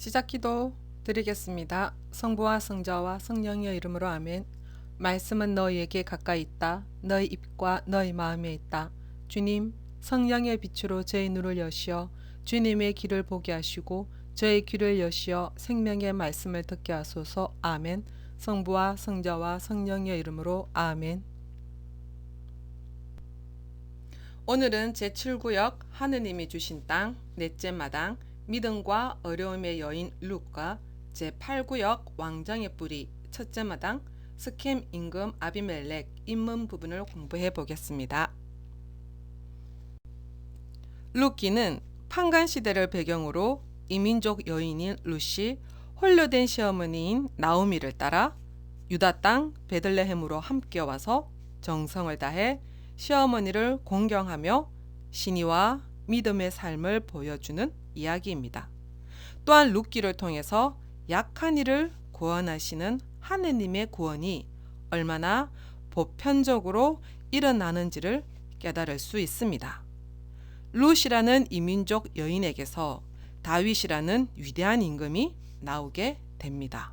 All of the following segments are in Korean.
시작기도 드리겠습니다. 성부와 성자와 성령의 이름으로 아멘. 말씀은 너희에게 가까이 있다. 너희 입과 너희 마음에 있다. 주님, 성령의 빛으로 저희 눈을 여시어 주님의 길을 보게 하시고 저희 귀를 여시어 생명의 말씀을 듣게 하소서. 아멘. 성부와 성자와 성령의 이름으로 아멘. 오늘은 제7구역 하느님이 주신 땅 넷째 마당 믿음과 어려움의 여인 룻과 제8구역 왕정의 뿌리 첫째 마당 스켐 임금 아비멜렉 입문 부분을 공부해 보겠습니다. 룻기는 판간 시대를 배경으로 이민족 여인인 룻이 홀려된 시어머니인 나오미를 따라 유다 땅 베들레헴으로 함께 와서 정성을 다해 시어머니를 공경하며 신의와 믿음의 삶을 보여주는 이야기입니다. 또한 룻기를 통해서 약한 이를 구원하시는 하느님의 구원이 얼마나 보편적으로 일어나는지를 깨달을 수 있습니다. 룻이라는 이민족 여인에게서 다윗이라는 위대한 임금이 나오게 됩니다.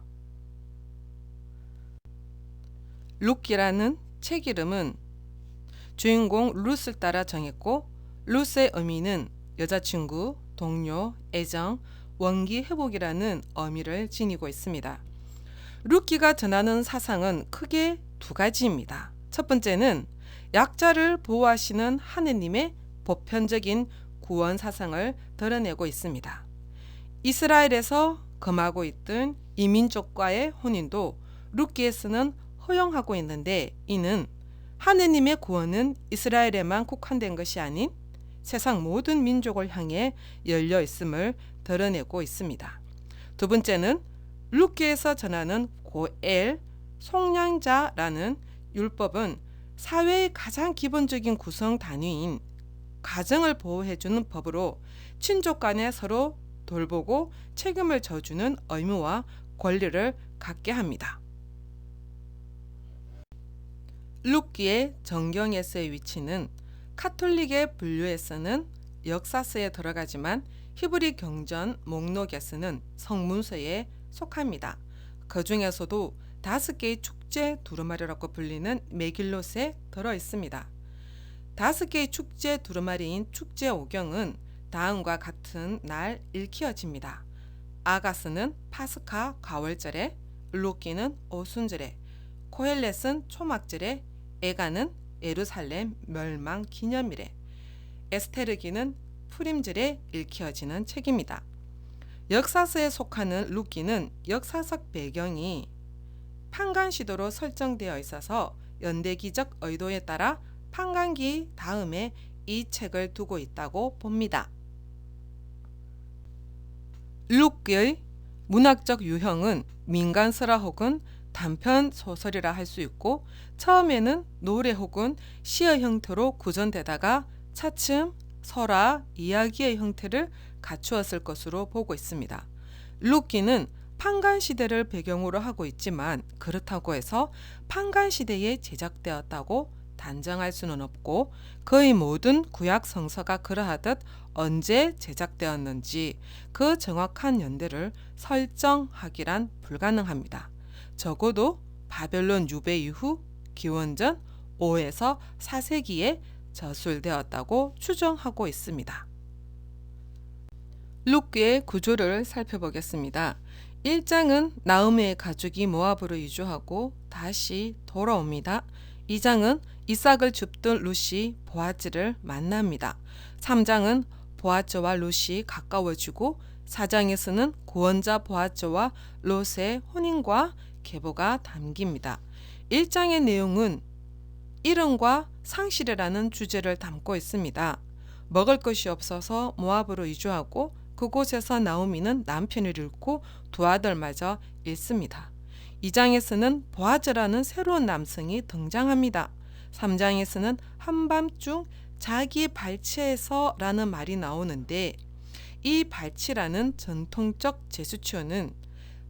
룻기라는 책 이름은 주인공 룻을 따라 정했고 룻의 의미는 여자친구, 동료, 애정, 원기 회복이라는 의미를 지니고 있습니다. 룻기가 전하는 사상은 크게 두 가지입니다. 첫 번째는 약자를 보호하시는 하느님의 보편적인 구원 사상을 드러내고 있습니다. 이스라엘에서 금하고 있던 이민족과의 혼인도 룻기에서는 허용하고 있는데 이는 하느님의 구원은 이스라엘에만 국한된 것이 아닌 세상 모든 민족을 향해 열려 있음을 드러내고 있습니다. 두 번째는 룻기에서 전하는 고엘, 속량자라는 율법은 사회의 가장 기본적인 구성 단위인 가정을 보호해주는 법으로 친족 간에 서로 돌보고 책임을 져주는 의무와 권리를 갖게 합니다. 룻기의 정경에서의 위치는 카톨릭의 분류에서는 역사서에 들어가지만 히브리 경전 목록에서는 성문서에 속합니다. 그 중에서도 5개의 축제 두루마리라고 불리는 메길롯에 들어 있습니다. 5개의 축제 두루마리인 축제 오경은 다음과 같은 날 읽혀집니다. 아가스는 파스카 가월절에, 룻기는 오순절에, 코헬렛은 초막절에, 에가는 예루살렘 멸망 기념일에, 에스테르기는 푸림절에 읽혀지는 책입니다. 역사서에 속하는 룻기는 역사적 배경이 판간 시도로 설정되어 있어서 연대기적 의도에 따라 판간기 다음에 이 책을 두고 있다고 봅니다. 룻기의 문학적 유형은 민간설화 혹은 단편 소설이라 할 수 있고 처음에는 노래 혹은 시의 형태로 구전되다가 차츰 설화, 이야기의 형태를 갖추었을 것으로 보고 있습니다. 룻기는 판간 시대를 배경으로 하고 있지만 그렇다고 해서 판간 시대에 제작되었다고 단정할 수는 없고 거의 모든 구약 성서가 그러하듯 언제 제작되었는지 그 정확한 연대를 설정하기란 불가능합니다. 적어도 바벨론 유배 이후 기원전 5에서 4세기에 저술되었다고 추정하고 있습니다. 룻기의 구조를 살펴보겠습니다. 1장은 나오미의 가족이 모압으로 이주하고 다시 돌아옵니다. 2장은 이삭을 줍던 룻이 보아즈를 만납니다. 3장은 보아즈와 룻이 가까워지고 4장에서는 구원자 보아즈와 롯의 혼인과 계보가 담깁니다. 1장의 내용은 이름과 상실이라는 주제를 담고 있습니다. 먹을 것이 없어서 모압으로 이주하고 그곳에서 나오미는 남편을 잃고 두 아들마저 잃습니다. 2장에서는 보아즈라는 새로운 남성이 등장합니다. 3장에서는 한밤중 자기 발치에서라는 말이 나오는데 이 발치라는 전통적 제스처는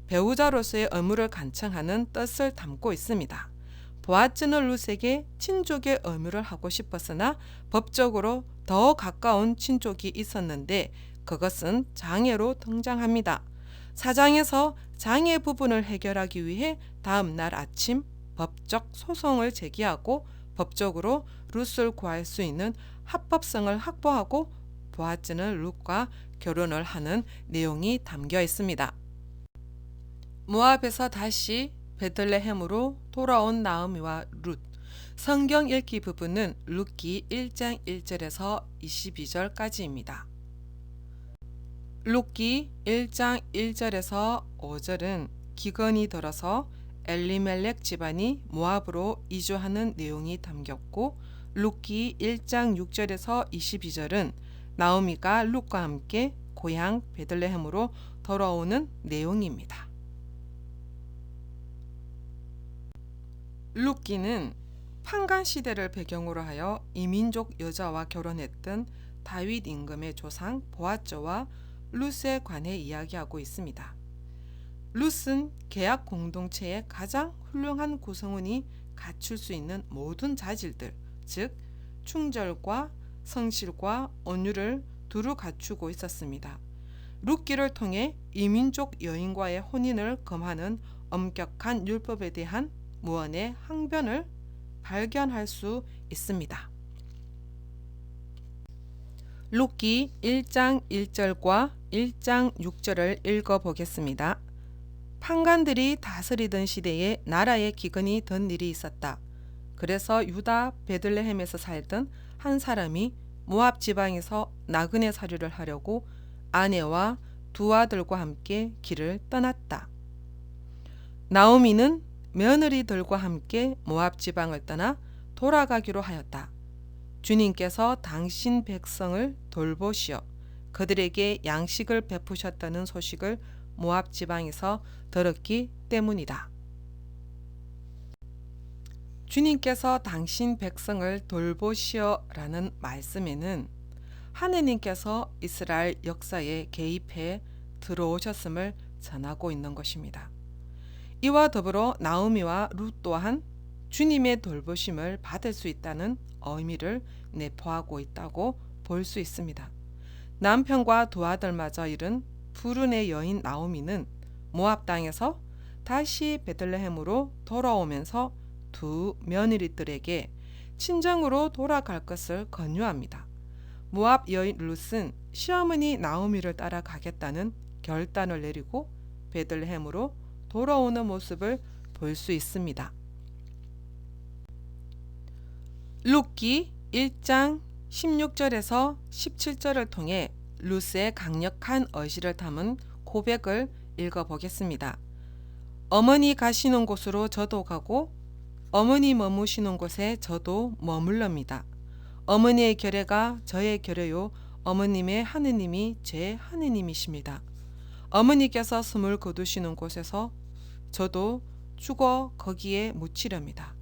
배우자로서의 의무를 간청하는 뜻을 담고 있습니다. 보아즈는 룻에게 친족의 의무를 하고 싶었으나 법적으로 더 가까운 친족이 있었는데 그것은 장애로 등장합니다. 사장에서 장애 부분을 해결하기 위해 다음 날 아침 법적 소송을 제기하고 법적으로 룻을 구할 수 있는 합법성을 확보하고 보아즈는 룻과 결혼을 하는 내용이 담겨 있습니다. 모압에서 다시 베들레헴으로 돌아온 나오미와 룻. 성경 읽기 부분은 룻기 1장 1절에서 22절까지입니다. 룻기 1장 1절에서 5절은 기근이 들어서 엘리멜렉 집안이 모압으로 이주하는 내용이 담겼고, 룻기 1장 6절에서 22절은 나오미가 룻과 함께 고향 베들레헴으로 돌아오는 내용입니다. 룻기는 판간 시대를 배경으로 하여 이민족 여자와 결혼했던 다윗 임금의 조상 보아즈와 룻에 관해 이야기하고 있습니다. 룻은 계약 공동체의 가장 훌륭한 구성원이 갖출 수 있는 모든 자질들, 즉 충절과 성실과 온유를 두루 갖추고 있었습니다. 룻기를 통해 이민족 여인과의 혼인을 금하는 엄격한 율법에 대한 무언의 항변을 발견할 수 있습니다. 룻기 1장 1절과 1장 6절을 읽어보겠습니다. 판관들이 다스리던 시대에 나라에 기근이 든 일이 있었다. 그래서 유다 베들레헴에서 살던 한 사람이 모압 지방에서 나그네 사류를 하려고 아내와 두 아들과 함께 길을 떠났다. 나오미는 며느리들과 함께 모압 지방을 떠나 돌아가기로 하였다. 주님께서 당신 백성을 돌보시어 그들에게 양식을 베푸셨다는 소식을 모압 지방에서 들었기 때문이다. 주님께서 당신 백성을 돌보시어라는 말씀에는 하느님께서 이스라엘 역사에 개입해 들어오셨음을 전하고 있는 것입니다. 이와 더불어 나오미와 룻 또한 주님의 돌보심을 받을 수 있다는 의미를 내포하고 있다고 볼 수 있습니다. 남편과 두 아들마저 잃은 불운의 여인 나오미는 모압 땅에서 다시 베들레헴으로 돌아오면서 두 며느리들에게 친정으로 돌아갈 것을 권유합니다. 모압 여인 룻은 시어머니 나오미를 따라가겠다는 결단을 내리고 베들레헴으로 돌아오는 모습을 볼 수 있습니다. 룻기 1장 16절에서 17절을 통해 룻의 강력한 의지를 담은 고백을 읽어보겠습니다. 어머니 가시는 곳으로 저도 가고 어머니 머무시는 곳에 저도 머물럽니다. 어머니의 결례가 저의 결례요 어머님의 하느님이 제 하느님이십니다. 어머니께서 숨을 거두시는 곳에서 저도 죽어 거기에 묻히렵니다.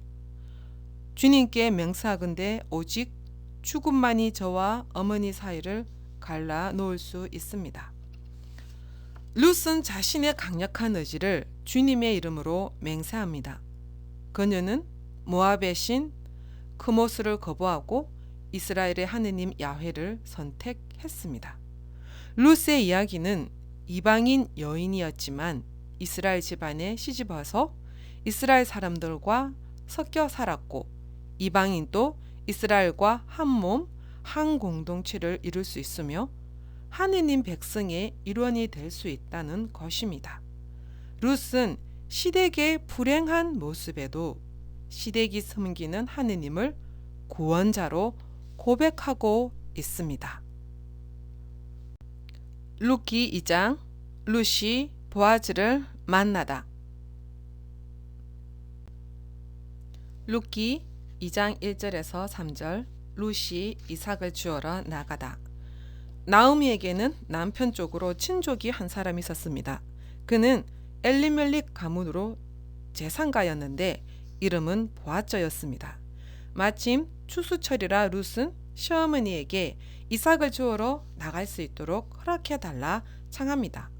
주님께 맹세하건대 오직 죽음만이 저와 어머니 사이를 갈라 놓을 수 있습니다. 룻은 자신의 강력한 의지를 주님의 이름으로 맹세합니다. 그녀는 모압의 신 크모스를 거부하고 이스라엘의 하느님 야훼를 선택했습니다. 룻의 이야기는 이방인 여인이었지만 이스라엘 집안에 시집와서 이스라엘 사람들과 섞여 살았고 이방인도 이스라엘과 한 몸, 한 공동체를 이룰 수 있으며 하느님 백성의 일원이 될 수 있다는 것입니다. 룻은 시댁의 불행한 모습에도 시댁이 섬기는 하느님을 구원자로 고백하고 있습니다. 룻기 2장 룻이 보아즈를 만나다. 룻기 2장 1절에서 3절 룻이 이삭을 주우러 나가다. 나오미에게는 남편 쪽으로 친족이 한 사람이 있었습니다. 그는 엘리멜렉 가문으로 재상가였는데 이름은 보아즈였습니다. 마침 추수철이라 룻은 시어머니에게 이삭을 주우러 나갈 수 있도록 허락해달라 청합니다.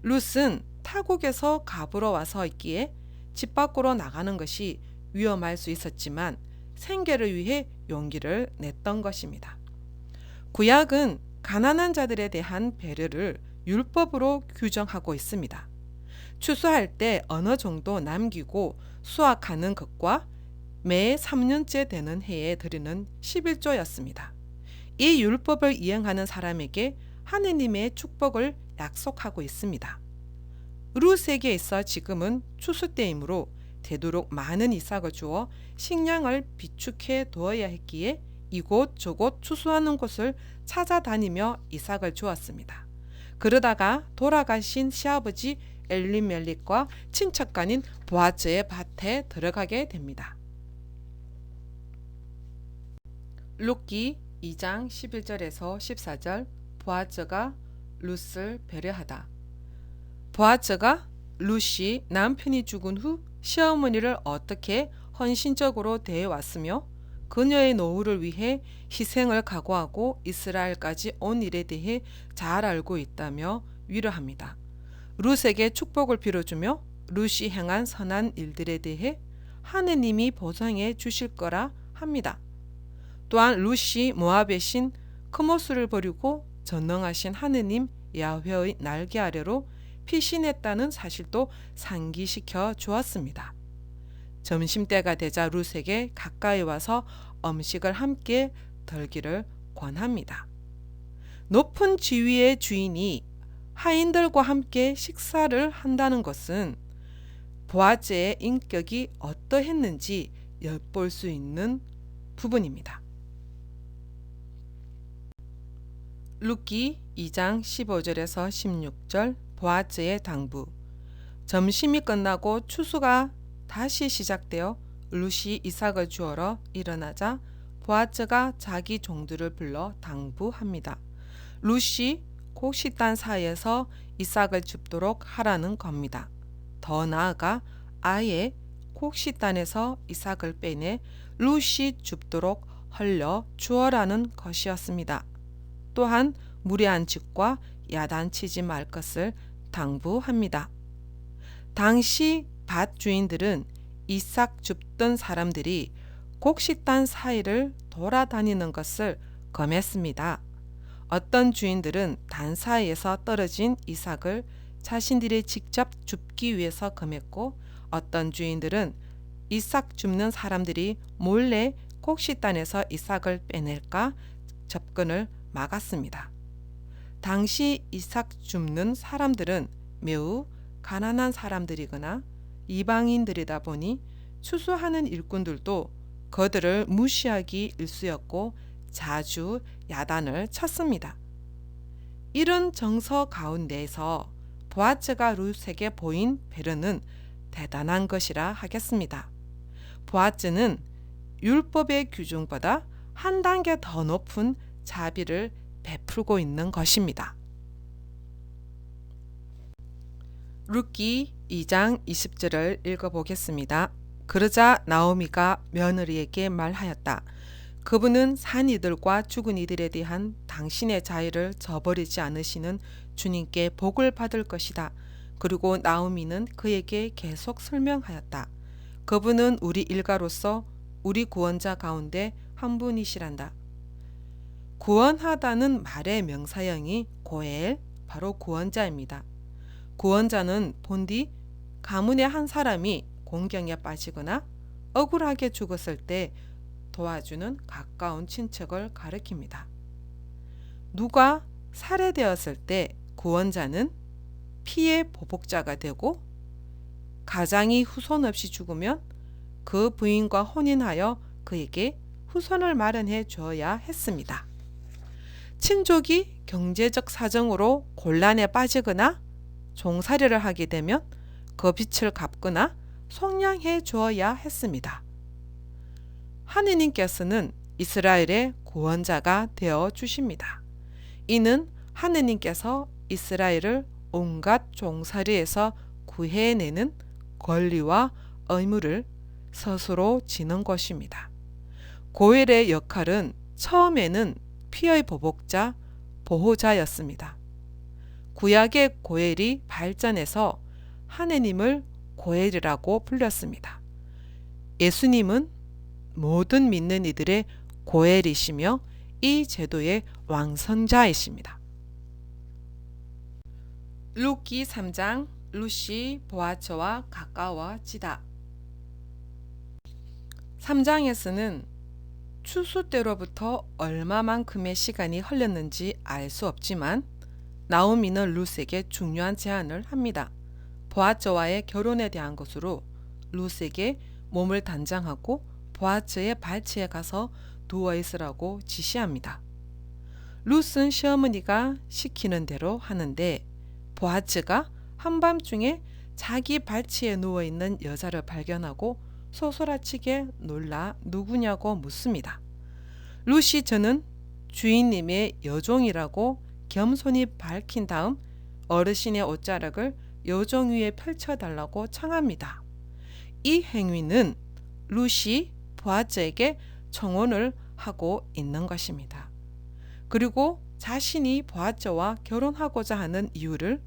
룻은 타국에서 갑으로 와서 있기에 집 밖으로 나가는 것이 위험할 수 있었지만 생계를 위해 용기를 냈던 것입니다. 구약은 가난한 자들에 대한 배려를 율법으로 규정하고 있습니다. 추수할 때 어느 정도 남기고 수확하는 것과 매 3년째 되는 해에 드리는 11조였습니다. 이 율법을 이행하는 사람에게 하느님의 축복을 약속하고 있습니다. 룻에게 있어 지금은 추수 때이므로 되도록 많은 이삭을 주어 식량을 비축해 두어야 했기에 이곳 저곳 추수하는 곳을 찾아다니며 이삭을 주었습니다. 그러다가 돌아가신 시아버지 엘리멜렉과 친척간인 보아즈의 밭에 들어가게 됩니다. 룻기 2장 11절에서 14절. 보아즈가 룻을 배려하다. 보아즈가 룻이 남편이 죽은 후 시어머니를 어떻게 헌신적으로 대해왔으며 그녀의 노후를 위해 희생을 각오하고 이스라엘까지 온 일에 대해 잘 알고 있다며 위로합니다. 룻에게 축복을 빌어주며 룻이 행한 선한 일들에 대해 하느님이 보상해 주실 거라 합니다. 또한 룻이 모압의 신 크모스를 버리고 전능하신 하느님 야훼의 날개 아래로 피신했다는 사실도 상기시켜 주었습니다. 점심때가 되자 룻에게 가까이 와서 음식을 함께 덜기를 권합니다. 높은 지위의 주인이 하인들과 함께 식사를 한다는 것은 보아즈의 인격이 어떠했는지 엿볼 수 있는 부분입니다. 룻기 2장 15절에서 16절. 보아즈의 당부. 점심이 끝나고 추수가 다시 시작되어 룻이 이삭을 주어러 일어나자 보아즈가 자기 종들을 불러 당부합니다. 룻이 곡식단 사이에서 이삭을 줍도록 하라는 겁니다. 더 나아가 아예 곡식단에서 이삭을 빼내 룻이 줍도록 헐려 주어라는 것이었습니다. 또한 무례한 짓과 야단치지 말 것을 당부합니다. 당시 밭 주인들은 이삭 줍던 사람들이 곡식단 사이를 돌아다니는 것을 금했습니다. 어떤 주인들은 단 사이에서 떨어진 이삭을 자신들이 직접 줍기 위해서 금했고, 어떤 주인들은 이삭 줍는 사람들이 몰래 곡식단에서 이삭을 빼낼까 접근을 막았습니다. 당시 이삭 줍는 사람들은 매우 가난한 사람들이거나 이방인들이다 보니 추수하는 일꾼들도 그들을 무시하기 일쑤였고 자주 야단을 쳤습니다. 이런 정서 가운데에서 보아즈가 룻에게 보인 배려는 대단한 것이라 하겠습니다. 보아즈는 율법의 규정보다 한 단계 더 높은 자비를 베풀고 있는 것입니다. 룻기 2장 20절을 읽어보겠습니다. 그러자 나오미가 며느리에게 말하였다. 그분은 산 이들과 죽은 이들에 대한 당신의 자의를 저버리지 않으시는 주님께 복을 받을 것이다. 그리고 나오미는 그에게 계속 설명하였다. 그분은 우리 일가로서 우리 구원자 가운데 한 분이시란다. 구원하다는 말의 명사형이 고엘, 바로 구원자입니다. 구원자는 본디 가문의 한 사람이 공경에 빠지거나 억울하게 죽었을 때 도와주는 가까운 친척을 가리킵니다. 누가 살해되었을 때 구원자는 피의 보복자가 되고, 가장이 후손 없이 죽으면 그 부인과 혼인하여 그에게 후손을 마련해 줘야 했습니다. 친족이 경제적 사정으로 곤란에 빠지거나 종살이를 하게 되면 그 빚을 갚거나 속량해 주어야 했습니다. 하느님께서는 이스라엘의 구원자가 되어 주십니다. 이는 하느님께서 이스라엘을 온갖 종살이에서 구해내는 권리와 의무를 스스로 지는 것입니다. 고엘의 역할은 처음에는 피의 보복자, 보호자였습니다. 구약의 고엘이 발전해서 하느님을 고엘이라고 불렸습니다. 예수님은 모든 믿는 이들의 고엘이시며 이 제도의 왕선자이십니다. 룻기 3장 룻이 보아스와 가까워지다. 3장에서는 추수 때로부터 얼마만큼의 시간이 흘렀는지 알 수 없지만 나오미는 룻에게 중요한 제안을 합니다. 보아스와의 결혼에 대한 것으로 룻에게 몸을 단장하고 보아스의 발치에 가서 누워 있으라고 지시합니다. 룻은 시어머니가 시키는 대로 하는데 보아스가 한밤중에 자기 발치에 누워있는 여자를 발견하고 소소라치게 놀라 누구냐고 묻습니다. 룻이 저는 주인님의 여종이라고 겸손히 밝힌 다음 어르신의 옷자락을 여종 위에 펼쳐달라고 청합니다. 이 행위는 룻이 보아스에게 청혼을 하고 있는 것입니다. 그리고 자신이 보아스와 결혼하고자 하는 이유를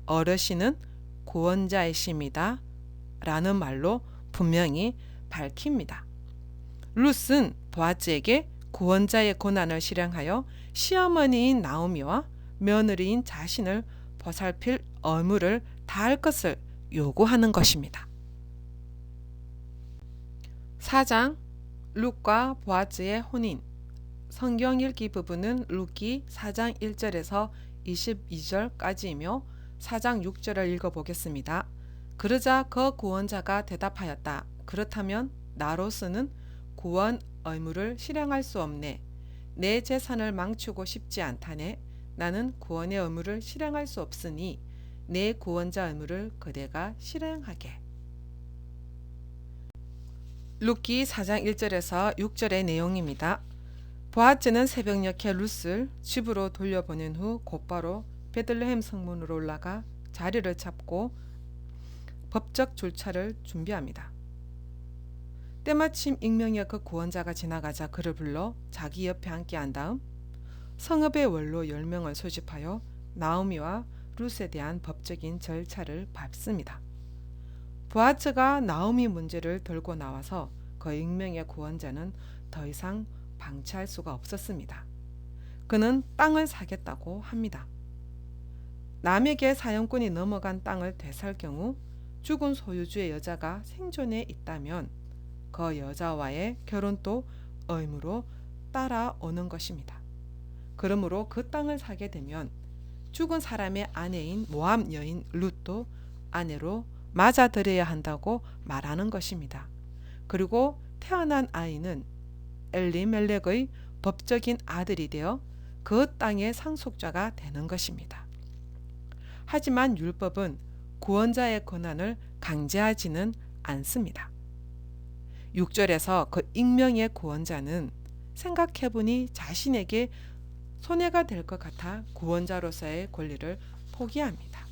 어르신은 구원자이십니다 라는 말로 분명히 밝힙니다. 룻은 보아스에게 구원자의 고난을 실행하여 시어머니인 나오미와 며느리인 자신을 보살필 의무를 다할 것을 요구하는 것입니다. 4장 룻과 보아스의 혼인. 성경 읽기 부분은 룻기 4장 1절에서 22절까지이며 4장 6절을 읽어보겠습니다. 그러자 그 구원자가 대답하였다. 그렇다면 나로서는 구원 의무를 실행할 수 없네. 내 재산을 망치고 싶지 않다네. 나는 구원의 의무를 실행할 수 없으니 내 구원자 의무를 그대가 실행하게. 룻기 4장 1절에서 6절의 내용입니다. 보아스는 새벽녘에 룻을 집으로 돌려보낸 후 곧바로 베들레헴 성문으로 올라가 자리를 잡고 법적 절차를 준비합니다. 때마침 익명의 그 구원자가 지나가자 그를 불러 자기 옆에 앉게 한 다음 성읍의 원로 10명을 소집하여 나오미와 룻에 대한 법적인 절차를 밟습니다. 보아스가 나오미 문제를 들고 나와서 그 익명의 구원자는 더 이상 방치할 수가 없었습니다. 그는 땅을 사겠다고 합니다. 남에게 사용권이 넘어간 땅을 되살 경우 죽은 소유주의 여자가 생존해 있다면 그 여자와의 결혼도 의무로 따라오는 것입니다. 그러므로 그 땅을 사게 되면 죽은 사람의 아내인 모압 여인 룻도 아내로 맞아들여야 한다고 말하는 것입니다. 그리고 태어난 아이는 엘리멜렉의 법적인 아들이 되어 그 땅의 상속자가 되는 것입니다. 하지만 율법은 구원자의 권한을 강제하지는 않습니다. 6절에서 그 익명의 구원자는 생각해보니 자신에게 손해가 될 것 같아 구원자로서의 권리를 포기합니다.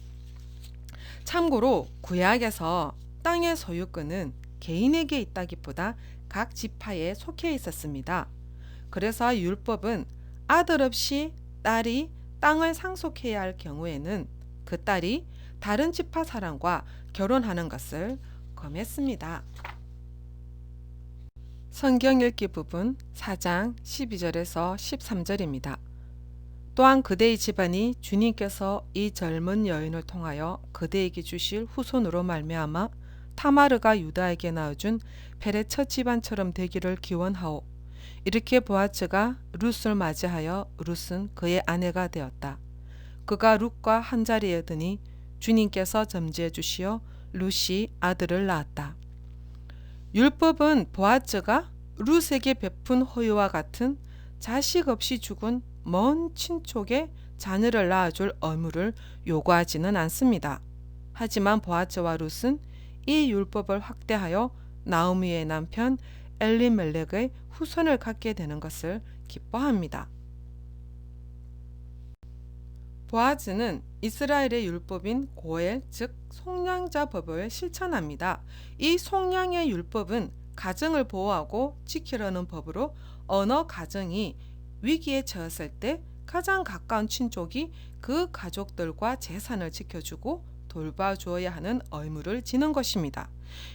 참고로 구약에서 땅의 소유권은 개인에게 있다기보다 각 지파에 속해 있었습니다. 그래서 율법은 아들 없이 딸이 땅을 상속해야 할 경우에는 그 딸이 다른 지파 사람과 결혼하는 것을 금했습니다. 성경 읽기 부분 4장 12절에서 13절입니다. 또한 그대의 집안이 주님께서 이 젊은 여인을 통하여 그대에게 주실 후손으로 말미암아 타마르가 유다에게 낳아준 벨의 첫 집안처럼 되기를 기원하오. 이렇게 보아스가 룻을 맞이하여 룻은 그의 아내가 되었다. 그가 룻과 한자리에 드니 주님께서 점지해 주시어 룻이 아들을 낳았다. 율법은 보아스가 룻에게 베푼 호의와 같은 자식 없이 죽은 먼 친족의 자녀를 낳아줄 의무를 요구하지는 않습니다. 하지만 보아스와 룻은 이 율법을 확대하여 나오미의 남편 엘리멜렉의 후손을 갖게 되는 것을 기뻐합니다. 보아스는 이스라엘의 율법인 고엘, 즉 속량자법을 실천합니다. 이 속량의 율법은 가정을 보호하고 지키려는 법으로 어느 가정이 위기에 처했을 때 가장 가까운 친족이 그 가족들과 재산을 지켜주고 돌봐주어야 하는 의무를 지는 것입니다.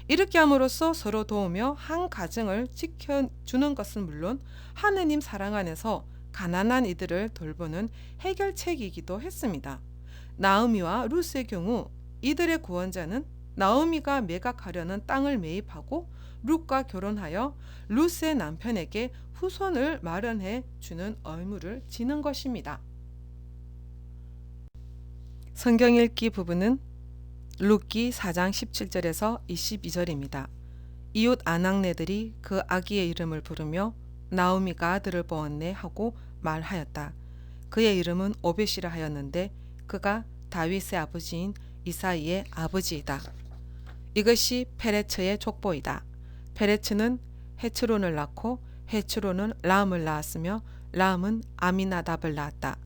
이렇게 함으로써 서로 도우며 한 가정을 지켜주는 것은 물론 하느님 사랑 안에서 가난한 이들을 돌보는 해결책이기도 했습니다. 나오미와 룻의 경우 이들의 구원자는 나오미가 매각하려는 땅을 매입하고 룻과 결혼하여 룻의 남편에게 후손을 마련해 주는 의무를 지는 것입니다. 성경 읽기 부분은 룻기 4장 17절에서 22절입니다. 이웃 아낙네들이 그 아기의 이름을 부르며 나오미가 아들을 보았네 하고 말하였다. 그의 이름은 오벳이라 하였는데 그가 다윗의 아버지인 이사이의 아버지이다. 이것이 페레츠의 족보이다. 페레츠는 헤츠론을 낳고 헤츠론은 람을 낳았으며 람은 아미나답을 낳았다.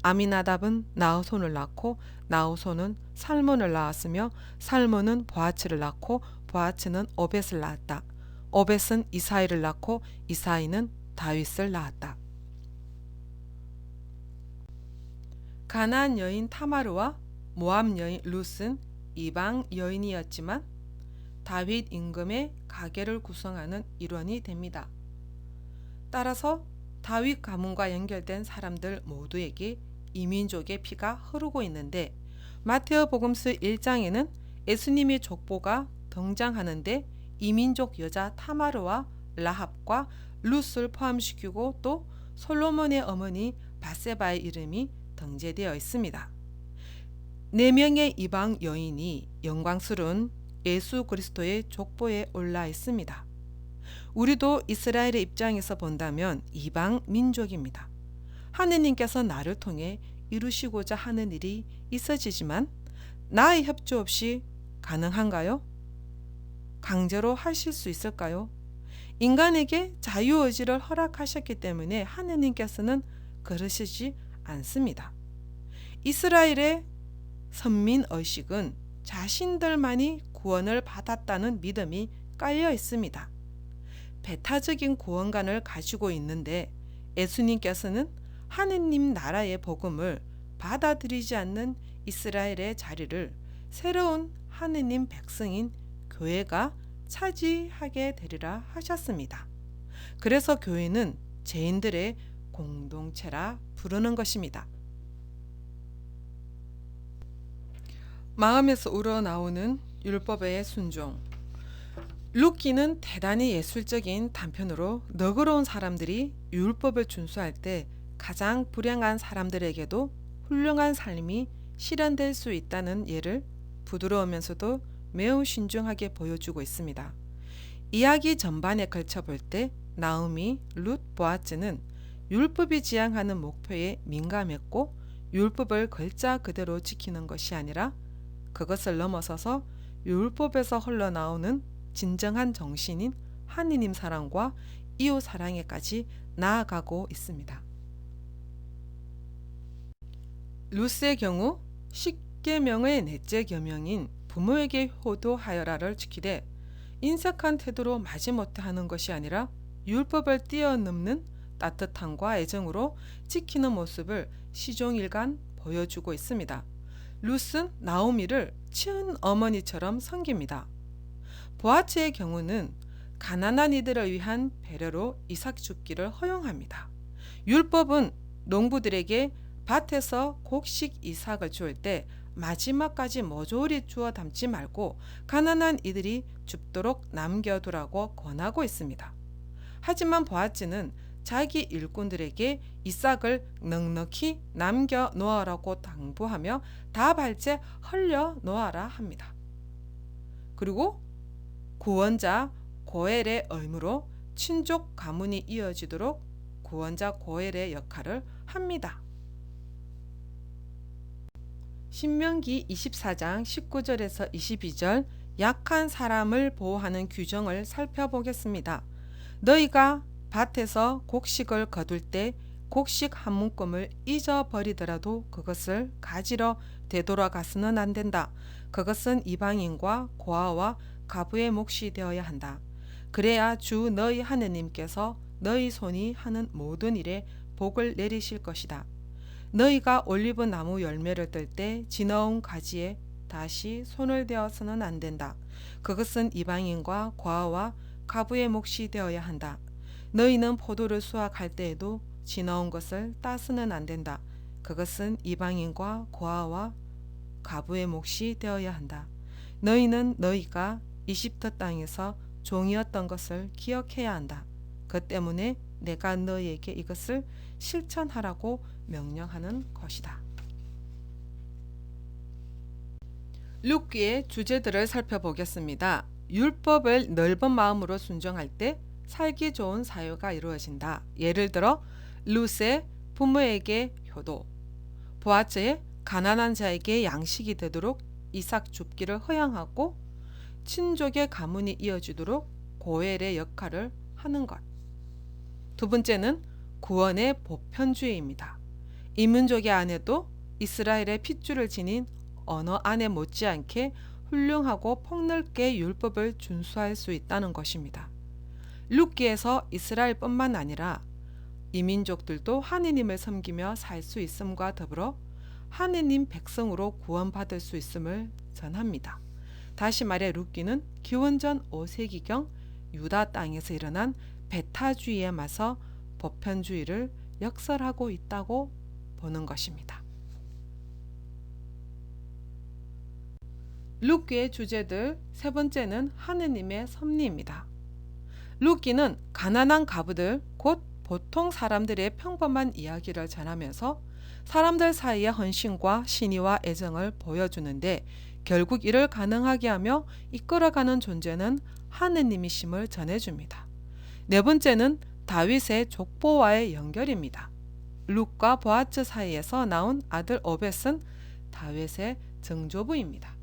아미나답은 나우손을 낳고 나우손은 살몬을 낳았으며 살몬은 보아츠를 낳고 보아츠는 오벳을 낳았다. 오벳은 이사이를 낳고 이사이는 다윗을 낳았다. 가나안 여인 타마르와 모압 여인 룻은 이방 여인이었지만 다윗 임금의 가계를 구성하는 일원이 됩니다. 따라서 다윗 가문과 연결된 사람들 모두에게 이민족의 피가 흐르고 있는데 마테오 복음서 1장에는 예수님의 족보가 등장하는데 이민족 여자 타마르와 라합과 룻을 포함시키고 또 솔로몬의 어머니 바세바의 이름이 등재되어 있습니다. 4명의 이방 여인이 영광스러운 예수 그리스도의 족보에 올라 있습니다. 우리도 이스라엘의 입장에서 본다면 이방 민족입니다. 하느님께서 나를 통해 이루시고자 하는 일이 있어지지만 나의 협조 없이 가능한가요? 강제로 하실 수 있을까요? 인간에게 자유의지를 허락하셨기 때문에 하느님께서는 그러시지 않습니다. 이스라엘의 선민의식은 자신들만이 구원을 받았다는 믿음이 깔려 있습니다. 배타적인 구원관을 가지고 있는데 예수님께서는 하느님 나라의 복음을 받아들이지 않는 이스라엘의 자리를 새로운 하느님 백성인 교회가 차지하게 되리라 하셨습니다. 그래서 교회는 죄인들의 공동체라 부르는 것입니다. 마음에서 우러나오는 율법의 순종. 룻기는 대단히 예술적인 단편으로 너그러운 사람들이 율법을 준수할 때 가장 불행한 사람들에게도 훌륭한 삶이 실현될 수 있다는 예를 부드러우면서도 매우 신중하게 보여주고 있습니다. 이야기 전반에 걸쳐 볼 때 나오미, 룻, 보아즈는 율법이 지향하는 목표에 민감했고 율법을 글자 그대로 지키는 것이 아니라 그것을 넘어서서 율법에서 흘러나오는 진정한 정신인 하느님 사랑과 이웃 사랑에까지 나아가고 있습니다. 룻의 경우 십계명의 넷째 계명인 부모에게 효도하여라를 지키되 인색한 태도로 마지못해 하는 것이 아니라 율법을 뛰어넘는 따뜻함과 애정으로 지키는 모습을 시종일관 보여주고 있습니다. 룻은 나오미를 친어머니처럼 섬깁니다. 보아츠의 경우는 가난한 이들을 위한 배려로 이삭 죽기를 허용합니다. 율법은 농부들에게 밭에서 곡식 이삭을 주울 때 마지막까지 모조리 주워 담지 말고 가난한 이들이 줍도록 남겨두라고 권하고 있습니다. 하지만 보아즈는 자기 일꾼들에게 이삭을 넉넉히 남겨 놓아라고 당부하며 다 발제 흘려 놓아라 합니다. 그리고 구원자 고엘의 의무로 친족 가문이 이어지도록 구원자 고엘의 역할을 합니다. 신명기 24장 19절에서 22절 약한 사람을 보호하는 규정을 살펴보겠습니다. 너희가 밭에서 곡식을 거둘 때 곡식 한 묶음을 잊어버리더라도 그것을 가지러 되돌아가서는 안 된다. 그것은 이방인과 고아와 가부의 몫이 되어야 한다. 그래야 주 너희 하느님께서 너희 손이 하는 모든 일에 복을 내리실 것이다. 너희가 올리브 나무 열매를 뜰 때 지너운 가지에 다시 손을 대어서는 안 된다. 그것은 이방인과 고아와 가부의 몫이 되어야 한다. 너희는 포도를 수확할 때에도 지너운 것을 따서는 안 된다. 그것은 이방인과 고아와 가부의 몫이 되어야 한다. 너희는 너희가 이집트 땅에서 종이었던 것을 기억해야 한다. 그 때문에 내가 너희에게 이것을 실천하라고 명령하는 것이다. 룻기의 주제들을 살펴보겠습니다. 율법을 넓은 마음으로 순종할 때 살기 좋은 사유가 이루어진다. 예를 들어 룻의 부모에게 효도, 보아스의 가난한 자에게 양식이 되도록 이삭 줍기를 허용하고 친족의 가문이 이어지도록 고엘의 역할을 하는 것. 두 번째는 구원의 보편주의입니다. 이민족의 아내도 이스라엘의 핏줄을 지닌 어느 아내 못지않게 훌륭하고 폭넓게 율법을 준수할 수 있다는 것입니다. 룻기에서 이스라엘뿐만 아니라 이민족들도 하느님을 섬기며 살 수 있음과 더불어 하느님 백성으로 구원받을 수 있음을 전합니다. 다시 말해 룻기는 기원전 5세기경 유다 땅에서 일어난 배타주의에 맞서 보편주의를 역설하고 있다고 보는 것입니다. 룻기의 주제들 세 번째는 하느님의 섭리입니다. 룻기는 가난한 가부들 곧 보통 사람들의 평범한 이야기를 전하면서 사람들 사이의 헌신과 신의와 애정을 보여주는데 결국 이를 가능하게 하며 이끌어가는 존재는 하느님이심을 전해줍니다. 네 번째는 다윗의 족보와의 연결입니다. 룻과 보아스 사이에서 나온 아들 오벳은 다윗의 증조부입니다.